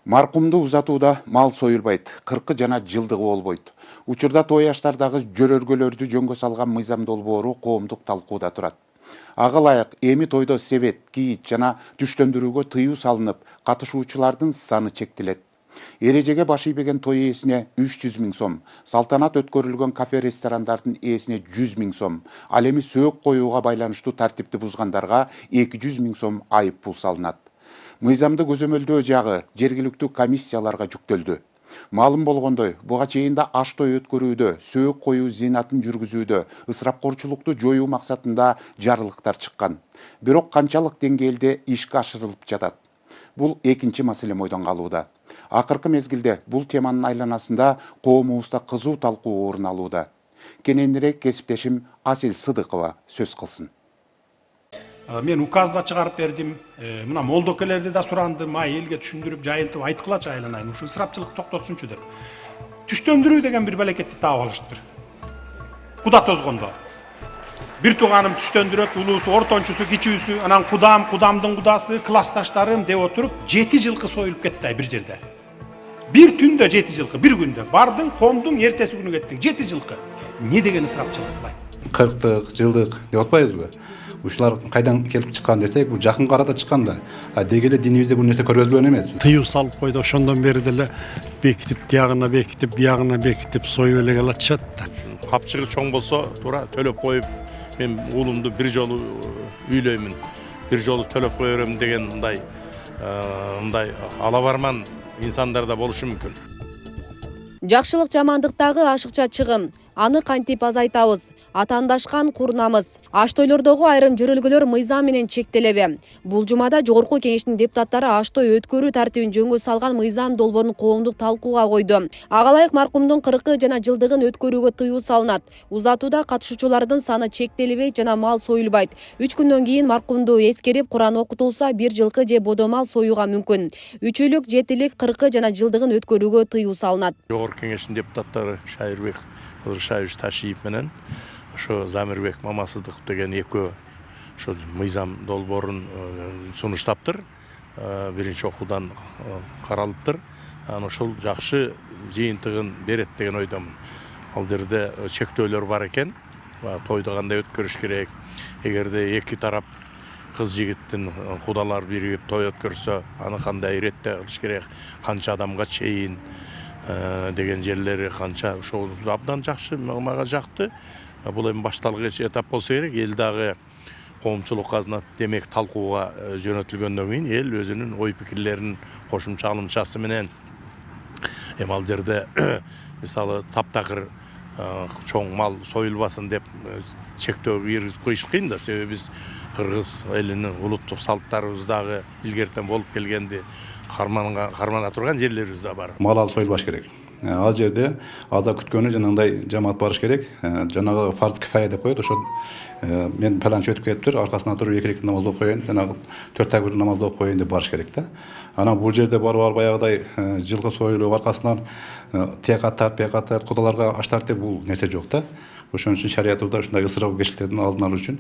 Маркумду узатууда мал союлбайт, 40 жана жылдыгы болбойт. Учурда той аштардагы жөрөргөлөрдү жөнгө салган мыйзам долбоору коомдук талкууда турат. Ага ылайык эми тойдо себет, кийит жана түштөндүрүүгө тыюу салынып, катышуучулардын саны чектелет. Эрежеге баш ийбеген той ээсине 300 000 сом, салтанат өткөрүлгөн кафе-ресторандардын ээсине 100 000 сом, ал эми сөөк коюуга байланыштуу тартипти бузгандарга 200 000 сом айып пул салынат. Мыйзамды көзөмөлдөө жагы жергиликтүү комиссияларга жүктөлдү. Маалым болгондой, буга чейин да аш той өткөрүүдө, сөөк коюу зыйнатын жүргүзүүдө, ысырапкорчулукту жоюу максатында жарылыктар чыккан. Бирок канчалык деңгээлде ишке ашырылып жатат? Бул экинчи маселе мойдон калууда. Акыркы мезгилде бул теманын айланасында коомубузда кызуу талкуу орун алууда. Кененирээк кесиптешим Асел Сыдыкова сөз кылсын. Мен указда чыгарып бердим. Мына молдокелерди да сурандым, элге түшүндүрүп, жайылтып айткылачы айланайын, ушу ысырапчылык токтотсунчу деп. Түштөндүрүү деген бир балекетти таап алыштыр. Куда тозгондо. Бир тууганым түштөндүрөт, улуусу, ортончусу, кичүүсү, анан кудамдын кудасы, классташтарым деп отуруп 7 жылкы союлуп кетти бир жерде. Бир түндө 7 жылкы, бир күндө. Бардың, коңдуң, эртеси күнү кеттиң, 7 жылкы. Не деген ысырапчылык булай? 40 жылдык деп атпайбызбы? Ушулар кайдан келип чыккан десек, бул жакын арада чыккан да. Деги эле динибизде бул нерсе көргөзүлгөн эмес. Тыюу салып койду, ошондон бери деле бекитип, тиягына бекитип, биягына бекитип, союп эле келатышат да. Капчыгы чоң болсо, туура төлөп коюп, мен уулумду бир жолу үйлөймүн, бир жолу төлөп кое берем деген мындай алабарман инсандар да болушу мүмкүн. Жакшылык жамандыктагы ашыкча чыгым. Аны кантип азайтабыз? Атаандашкан курнамыз. Аш тойлордогу айрым жөрөлгөлөр мыйзам менен чектелеби? Бул жумада Жогорку Кеңештин депутаттары аш той өткөрүү тартибин жөнгө салган мыйзам долбоорун коомдук талкууга койду. Ага ылайык маркумдун 40 жана жылдыгын өткөрүүгө тыюу салынат. Узатууда катышуучулардын саны чектелбейт жана мал союлбайт. 3 күндөн кийин маркумду эскерип Куран окутулса, 1 жылкы же бодо мал союуга мүмкүн. 3 үйлүк, 7-лик, 40 жана жылдыгын өткөрүүгө тыюу салынат. Жогорку Кеңештин депутаттары Шайырбек Кыдыршаевич Ташиев менен ошо Замирбек Мамасыздыков деген экөө ошо мыйзам долбоорун сунуштаптыр. Биринчи окуудан каралыптыр. Анан ошол жакшы жыйынтыгын берет деген ойдомун. Ал жерде чектөөлөр бар экен. Тойду кандай өткөрүш керек? Эгерде эки тарап кыз жигиттин кудалар биригип той өткөрсө, аны кандай иретте кылыш керек? Канча адамга чейин деген жерлери канча, ошол абдан жакшы, мага жакты. Бул эми башталгыч этап болсо керек. Эл дагы коомчулук казына демек талкууга жөнөтүлгөндөн кийин эл өзүнүн ой пикирлерин кошумча алымчасы менен ал жерде мисалы таптакыр чоң мал союлбасын деп чектөө киргизип коюш кыйын да. Себеби биз кыргыз элинин улуттук салттарыбыздагы илгертен болуп келгенди кармана турган жерлерибиз да бар. Мал союлбаш керек. Ал жерде аза күткөнү жанагындай жамаат барыш керек. Жанагы фарз кифая деп коет. Ошо мен паланчы өтүп кетиптир, аркасына туруп 2 рекет намаз окуп коеюн, жанагы 4 такбир намаз окуп коеюн деп барыш керек да. Анан бул жерде барып баягыдай жылкы союлуп аркасынан тияк аттар, бияк аттар, кудаларга аштар деп бул нерсе жок да. Ошон үчүн шариятыбызда ушундай ысырапкерчиликтердин алдын алуу үчүн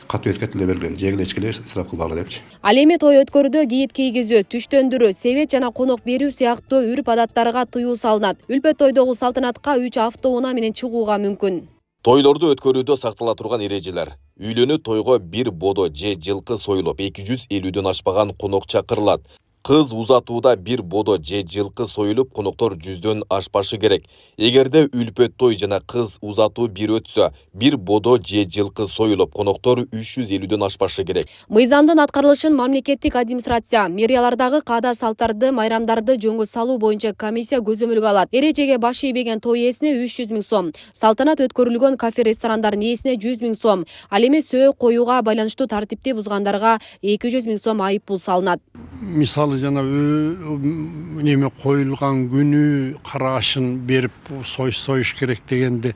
катуу эскертүүлөр берилген. Жегиле ичкиле ысырап кылбагыла депчи. Ал эми той өткөрүүдө кийит кийгизүү, түштөндүрүү, себет жана конок берүү сыяктуу үрп-адаттарга тыюу салынат. Үлпө тойдогу салтанатка 3 автоунаа менен чыгууга мүмкүн. Тойлорду өткөрүүдө сактала турган эрежелер. Үйлөнүү тойго бир бодо же жылкы союлуп, 250дөн ашпаган конок чакырылат. Кыз узатууда бир бодо же жылкы союлуп, коноктор 100дөн ашпашы керек. Эгерде үлпөт той жана кыз узатуу бир өтсө, бир бодо же жылкы союлуп, коноктор 350дөн ашпашы керек. Мыйзамдын аткарылышын мамлекеттик администрация, мэриялардагы каада салттарды, майрамдарды жөнгө салуу боюнча комиссия көзөмөлгө алат. Эрежеге баш ийбеген той ээсине 300 000 сом, салтанат өткөрүлгөн кафе-ресторандардын ээсине 100 000 сом, ал эми сөөк коюуга байланыштуу тартипти бузгандарга 200 000 сом айып пул салынат. Мисалы жана неме коюлган күнү карашын берип союш керек дегенде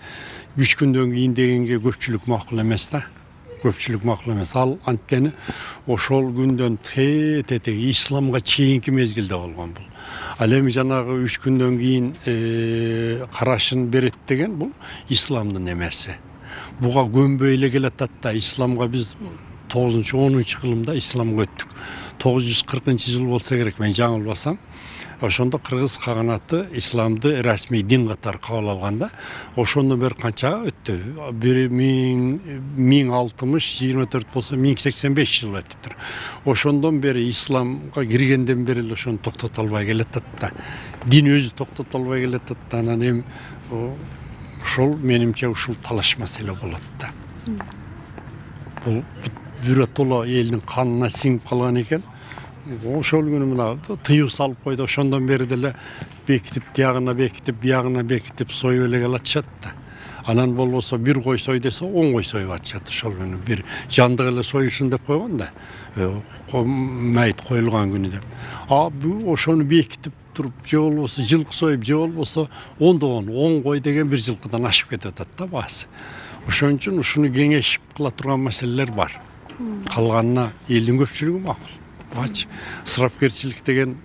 3 күндөн кийин дегенге көпчүлүк макул эмес да. Көпчүлүк макул эмес. Ал анткени ошол күндөн тете исламга чейинки мезгилде болгон бул. Ал эми жанагы 3 күндөн кийин карашын берет деген бул исламдын эмеси. Буга көнбөй эле келатат да. Исламга биз 9-10 кылымда исламга өттүк. 940 болса керек, мен жаңылбасам. Ошондо кыргыз каганаты исламды расмий дин катары кабыл алганда, ошондон бери канча өттү? 1060-24 болсо 1085 жыл өтүптүр. Ошондон бери исламга киргенден бери эле ошону токтото албай келатат да. Дин өзү токтото албай келатат да. Анан эми ошол менимче ушул талаш маселе болот да. Бул биротоло элдин канына сиңип калган экен. Ошол күнү мына тыюу салып койду. Ошондон бери деле бекитип, тиягына бекитип, биягына бекитип союп эле келатышат да. Анан болбосо бир кой сой десе 10 кой союп атышат ошол күнү. Бир жандык эле союшун деп койгон да. Майыт коюлган күнү деп. Бу ошону бекитип туруп, же болбосо жылкы союп, же болбосо 10 кой деген бир жылкыдан ашып кетип атат да баасы. Ошон үчүн ушуну кеңешип кыла турган маселелер бар. Калганына элдин көпчүлүгү макул. Бач, ысырапкерчилик деген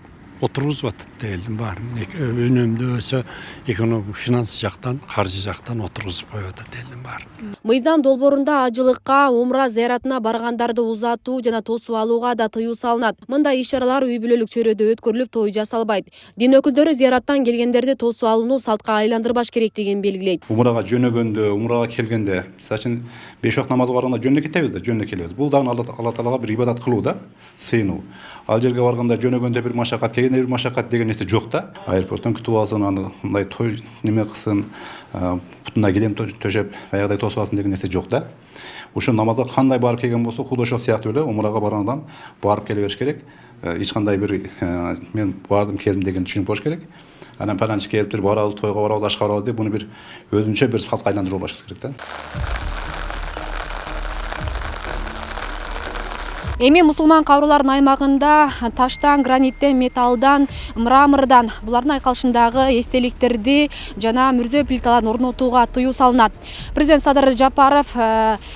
отургузуп атат да элдин баарын. Өнөмдөөсө экономик, финанс жактан, каржы жактан отургузуп коюп атат элдин баарын. Мыйзам долбоорунда ажылыкка, умра зыяратына баргандарды узатуу жана тосуп алууга да тыюу салынат. Мындай иш-чаралар үй бүлөлүк чөйрөдө өткөрүлүп, той жасалбайт. Дин өкүлдөрү зыяраттан келгендерди тосуп алууну салтка айландырбаш керектигин белгилейт. Умрага жөнөгөндө, умрага келгенде, мисалы 5 вакыт намазга барганда жөнүнө кетебиз да, жөнүнө келебиз. Бул дагы Алла Таалага бир ибадат кылуу да, сыйынуу. Ал жерге барганда жөнөгөндө бир машакат, келгенде бир машакат деген нерсе жок да. Аэропорттон күтүп алсын, андай той неме кылсын, бутуна килем төшөп, аягдай тосуп алсын деген нерсе жок да. Ошо намазга кандай барып келген болсо, худо ошол сыяктуу эле умрага баргандан барып келе бериш керек. Эч кандай бир мен бардым, келдим деген түшүнүк болуш керек. Анан паланчы келиптир, барабыз, тойго барабыз, ашка барабыз деп, буну бир өзүнчө бир салтка айландырып алыш керек да. Эми мусулман кабырларынын аймагында таштан, граниттен, металлдан, мрамордон булардын айкалышындагы эстеликтерди жана мүрзө плиталарын орнотууга тыюу салынат. Президент Садыр Жапаров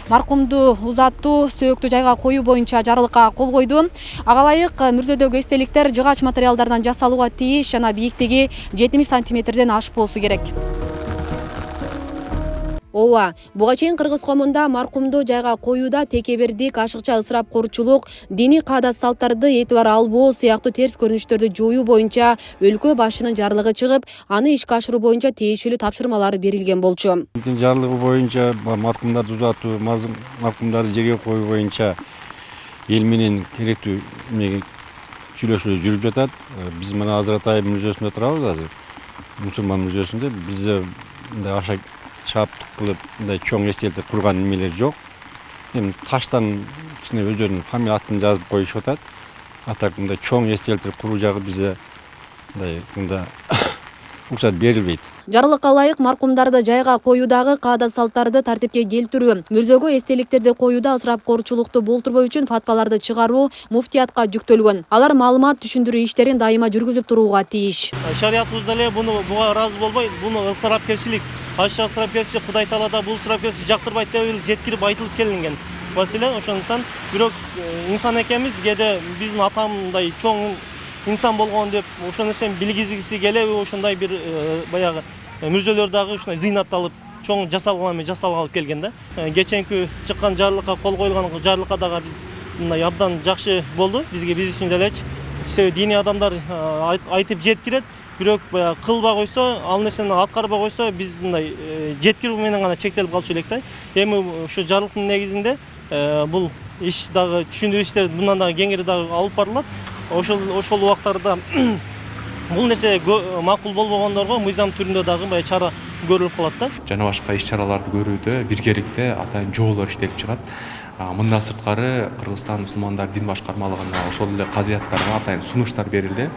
маркумду узатуу, сөөктү жайга коюу боюнча жарлыкка кол койду. Ага ылайык мүрзөдөгү эстеликтер жыгач материалдардан жасалууга тийиш жана бийиктиги 70 сантиметрден ашпоосу керек. Ооба, буга чейин кыргыз коомунда маркумду жайга коюуда текебердик, ашыкча ысырапкорчулук, диний каада-салттарды этибар албоо сыяктуу терс көрүнүштөрдү жоюу боюнча өлкө башчынын жарлыгы чыгып, аны ишке ашыруу боюнча тиешелүү тапшырмалар берилген болчу. Жарлыгы боюнча маркумдарды узатуу, маркумдарды жерге коюу боюнча эл менен керектүү сүйлөшүүлөр жүрүп жатат. Биз мына Азырат-Ай мүрзөсүндө турабыз азыр. Мусулман мүрзөсүндө бизде мындай аша чаптык кылып, мындай чоң эстелик курган немелер жок. Эми таштан ичине өздөрүнүн фамилия атын жазып коюшуп атат. Атак мындай чоң эстелик куруу жагы бизде мындай тыңда уруксат берилбейт. Жарлыкка ылайык маркумдарды жайга коюудагы каада-салттарды тартипке келтирүү, мүрзөгө эстеликтерди коюуда ысырапкорчулукту болтурбоо үчүн фатваларды чыгаруу муфтиятка жүктөлгөн. Алар маалымат түшүндүрүү иштерин дайыма жүргүзүп турууга тийиш. Шариятыбызда эле буга ыраазы болбой, буну ысырапкерчилик, ача ысырапкерчилик, Кудай Таалада бул ысырапкерчилик жактырбайт деп жеткирип айтылып келинген. Маселен ошондуктан бирок инсан экенбиз, кээде биздин атамдай чоң инсан болгон деп ошол нерсени билгизгиси келеби, ошондой бир баягы мүрзөлөр дагы ушундай зыйнатталып чоң жасалгалып келген да. Кеченки чыккан жарлыкка кол коюлган жарлыкка дагы биз мындай абдан жакшы болду. Биз үчүн делечи. Себеби диний адамдар айтып жеткирет, бирок баягы кылбай койсо, ал нерсени аткарбай койсо, биз мындай жеткирүү менен гана чектелип калчу элек да. Эми ушу жарлыктын негизинде бул иш дагы түшүндүрүү иштери мындан дагы кеңири дагы алып барылат. Ошол убактарда бул нерсе макул болбогондорго мыйзам түрүндө дагы баягы чара көрүлүп калат да. Жана башка иш-чараларды көрүүдө биргеликте атайын жоболор иштелип чыгат. Мындан сырткары Кыргызстан мусулмандар дин башкармалыгына ошол эле казыяттарга атайын сунуштар берилди.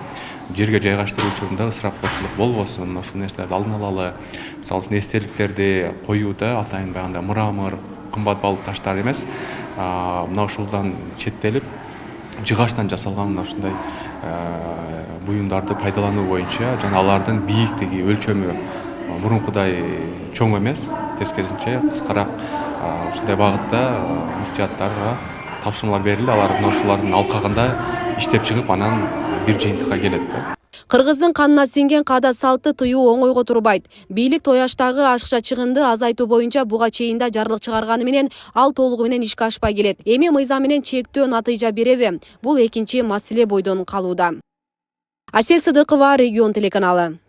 Жерге жайгаштыруу учурунда ысырапкорчулук болбосун, ошол нерселерди алдын алалы. Мисалы үчүн эстеликтерди коюуда атайын баягындай мрамор, кымбат баалуу таштар эмес, мына ушулдан четтелип жыгачтан жасалган ушундай буюмдарды пайдалануу боюнча жана алардын бийиктиги, өлчөмү мурункудай чоң эмес, тескерисинче кыскараак ушундай багытта муфтияттарга тапшырмалар берилди. Алар мына ушулардын алкагында иштеп чыгып, анан бир жыйынтыкка келет да. Кыргыздын канына сиңген каада салтты тыюу оңойго турбайт. Бийлик той аштагы ашыкча чыгынды азайтуу боюнча буга чейин да жарлык чыгарганы менен ал толугу менен ишке ашпай келет. Эми мыйзам менен чектөө натыйжа береби? Бул экинчи маселе бойдон калууда. Асель Сыдыкова, Регион телеканалы.